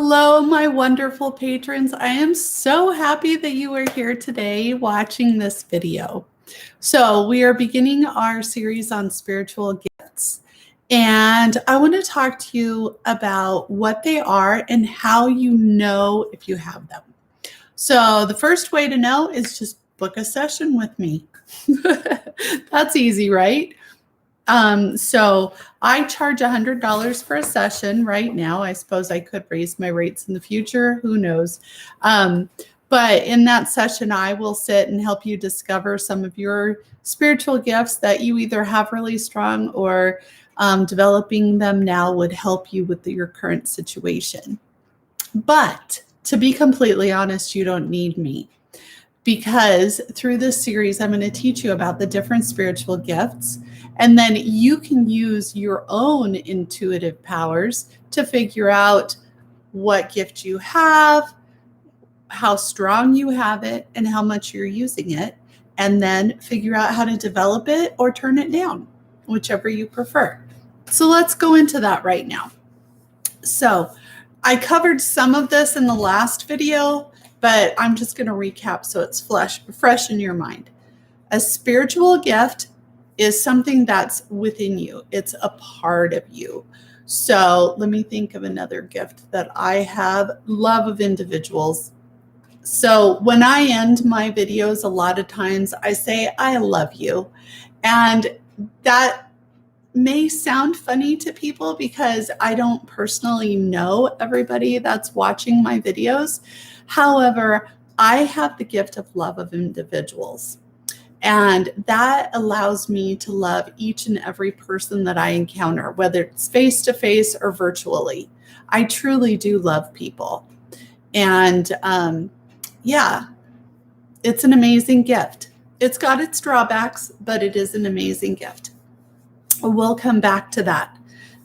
Hello, my wonderful patrons. I am so happy that you are here today watching this video. So we are beginning our series on spiritual gifts. And I want to talk to you about what they are and how you know if you have them. So the first way to know is just book a session with me. That's easy, right? So I charge $100 for a session right now. I suppose I could raise my rates in the future. Who knows? But in that session, I will sit and help you discover some of your spiritual gifts that you either have really strong or developing them now would help you with your current situation. But to be completely honest, you don't need me. Because through this series, I'm going to teach you about the different spiritual gifts, and then you can use your own intuitive powers to figure out what gift you have, how strong you have it, and how much you're using it, and then figure out how to develop it or turn it down, whichever you prefer. So let's go into that right now. So I covered some of this in the last video, but I'm just going to recap so it's fresh in your mind. A spiritual gift is something that's within you. It's a part of you. So let me think of another gift that I have. Love of individuals. So when I end my videos, a lot of times I say, I love you. And that may sound funny to people because I don't personally know everybody that's watching my videos. However, I have the gift of love of individuals. And that allows me to love each and every person that I encounter, whether it's face-to-face or virtually. I truly do love people. And yeah, it's an amazing gift. It's got its drawbacks, but it is an amazing gift. We'll come back to that.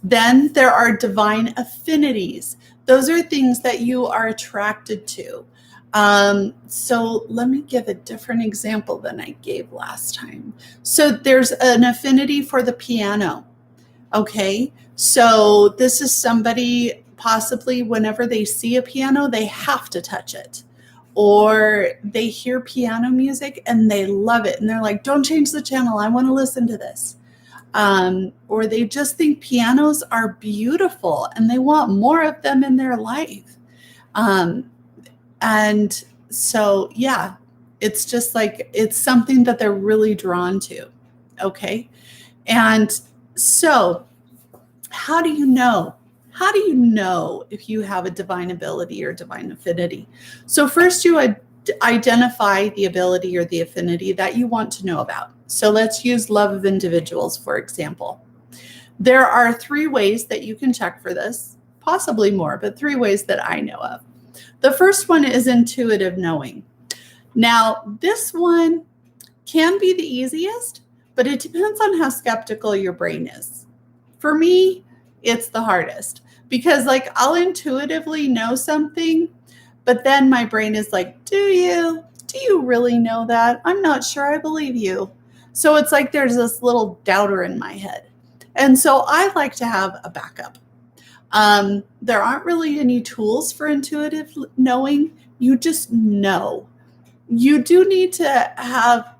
Then there are divine affinities. Those are things that you are attracted to. So let me give a different example than I gave last time. So there's an affinity for the piano. Okay, so this is somebody possibly whenever they see a piano, they have to touch it. Or they hear piano music and they love it. And they're like, don't change the channel. I want to listen to this. Or they just think pianos are beautiful and they want more of them in their life. And so, yeah, it's just like, it's something that they're really drawn to. Okay. And so how do you know? How do you know if you have a divine ability or divine affinity? So first you identify the ability or the affinity that you want to know about. So let's use love of individuals, for example. There are 3 ways that you can check for this, possibly more, but 3 ways that I know of. The first one is intuitive knowing. Now, this one can be the easiest, but it depends on how skeptical your brain is. For me, it's the hardest because like I'll intuitively know something, but then my brain is like, do you really know that? I'm not sure I believe you. So it's like there's this little doubter in my head. And so I like to have a backup. There aren't really any tools for intuitive knowing. You just know. You do need to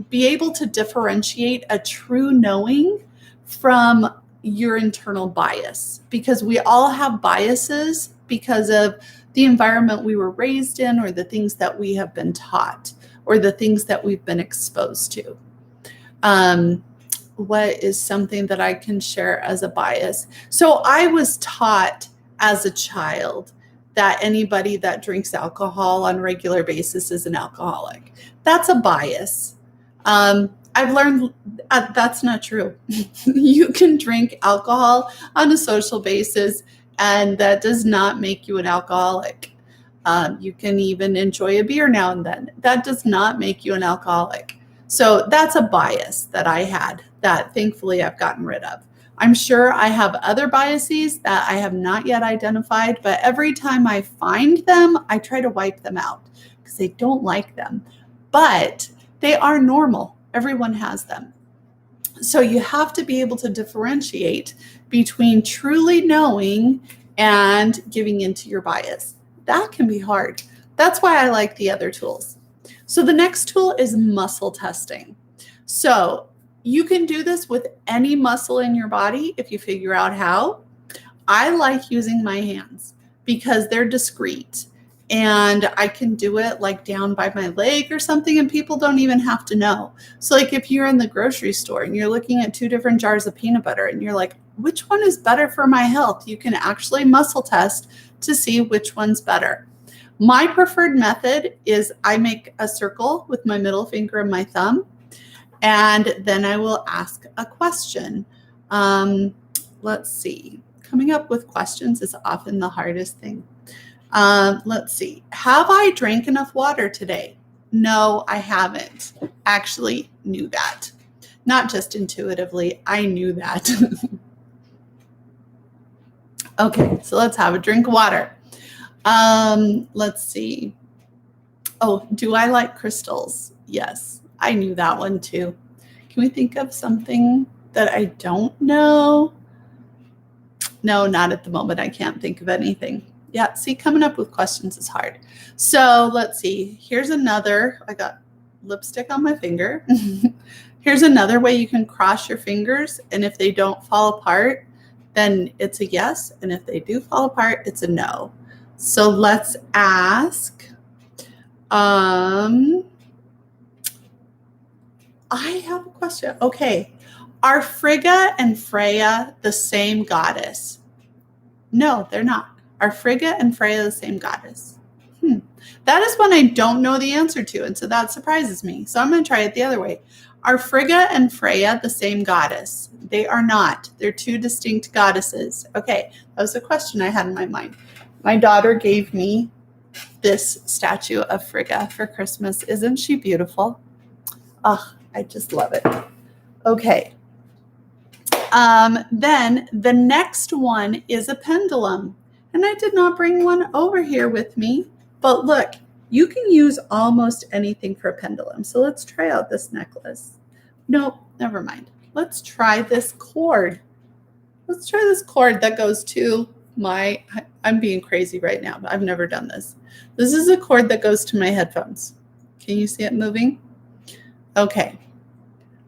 be able to differentiate a true knowing from your internal bias, because we all have biases because of the environment we were raised in or the things that we have been taught or the things that we've been exposed to. What is something that I can share as a bias? So I was taught as a child that anybody that drinks alcohol on a regular basis is an alcoholic. That's a bias. I've learned that's not true. You can drink alcohol on a social basis, and that does not make you an alcoholic. You can even enjoy a beer now and then. That does not make you an alcoholic. So that's a bias that I had that thankfully I've gotten rid of. I'm sure I have other biases that I have not yet identified, but every time I find them, I try to wipe them out because I don't like them. But they are normal. Everyone has them. So you have to be able to differentiate between truly knowing and giving into your bias. That can be hard. That's why I like the other tools. So the next tool is muscle testing. So you can do this with any muscle in your body if you figure out how. I like using my hands because they're discreet and I can do it like down by my leg or something and people don't even have to know. So like if you're in the grocery store and you're looking at 2 different jars of peanut butter and you're like, which one is better for my health? You can actually muscle test to see which one's better. My preferred method is I make a circle with my middle finger and my thumb, and then I will ask a question. Let's see. Coming up with questions is often the hardest thing. Let's see. Have I drank enough water today? No, I haven't. Actually knew that. Not just intuitively, I knew that. Okay, so let's have a drink of water. Let's see. Oh, do I like crystals? Yes, I knew that one too. Can we think of something that I don't know? No, not at the moment. I can't think of anything. Yeah, see, coming up with questions is hard. So let's see. Here's another. I got lipstick on my finger. Here's another way you can cross your fingers, and if they don't fall apart, then it's a yes, and if they do fall apart, it's a no. So let's ask. I have a question. Okay. Are Frigga and Freya the same goddess? No, they're not. Are Frigga and Freya the same goddess? That is one I don't know the answer to, and so that surprises me. So I'm going to try it the other way. Are Frigga and Freya the same goddess? They are not. They're 2 distinct goddesses. Okay, that was a question I had in my mind. My daughter gave me this statue of Frigga for Christmas. Isn't she beautiful? Oh, I just love it. Okay. Then the next one is a pendulum. And I did not bring one over here with me, but look, you can use almost anything for a pendulum. So let's try out this necklace. Nope, never mind. Let's try this cord. Let's try this cord that goes to I'm being crazy right now, but I've never done this. This is a cord that goes to my headphones. Can you see it moving? Okay.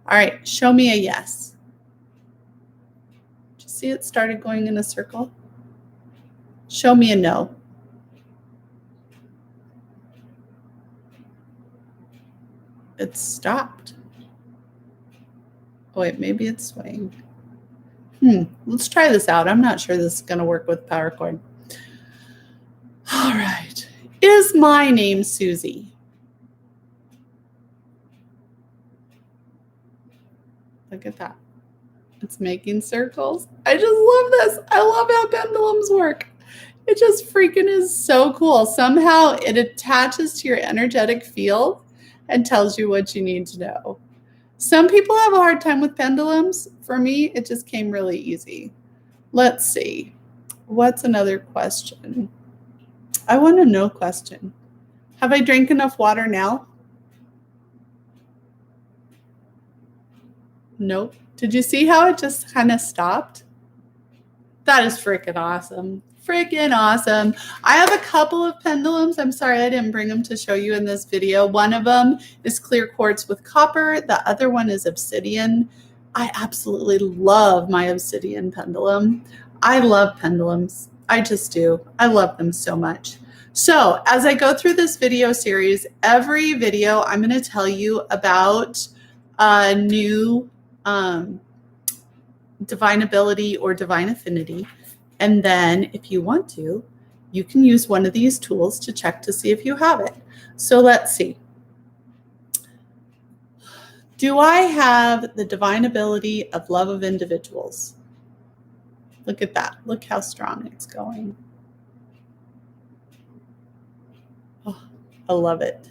All right, show me a yes. Did you see it started going in a circle? Show me a no. It stopped. Oh wait, maybe it's swaying. Let's try this out. I'm not sure this is going to work with power cord. All right. Is my name Susie? Look at that. It's making circles. I just love this. I love how pendulums work. It just freaking is so cool. Somehow it attaches to your energetic field and tells you what you need to know. Some people have a hard time with pendulums. For me, it just came really easy. Let's see. What's another question? I want a no question. Have I drank enough water now? Nope. Did you see how it just kind of stopped? That is freaking awesome. Freaking awesome. I have a couple of pendulums. I'm sorry I didn't bring them to show you in this video. One of them is clear quartz with copper. The other one is obsidian. I absolutely love my obsidian pendulum. I love pendulums. I just do. I love them so much. So as I go through this video series, every video I'm going to tell you about a new divine ability or divine affinity. And then if you want to, you can use one of these tools to check to see if you have it. So let's see. Do I have the divine ability of love of individuals? Look at that. Look how strong it's going. Oh, I love it.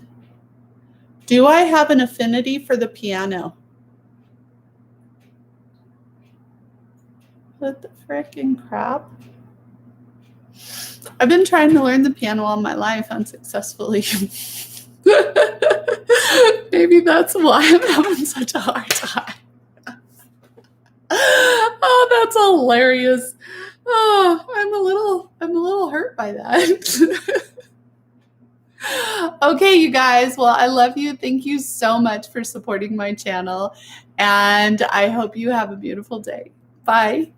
Do I have an affinity for the piano? What the frickin' crap? I've been trying to learn the piano all my life unsuccessfully. Maybe that's why I'm having such a hard time. Oh, that's hilarious. Oh, I'm a little by that. Okay, you guys. Well, I love you. Thank you so much for supporting my channel. And I hope you have a beautiful day. Bye.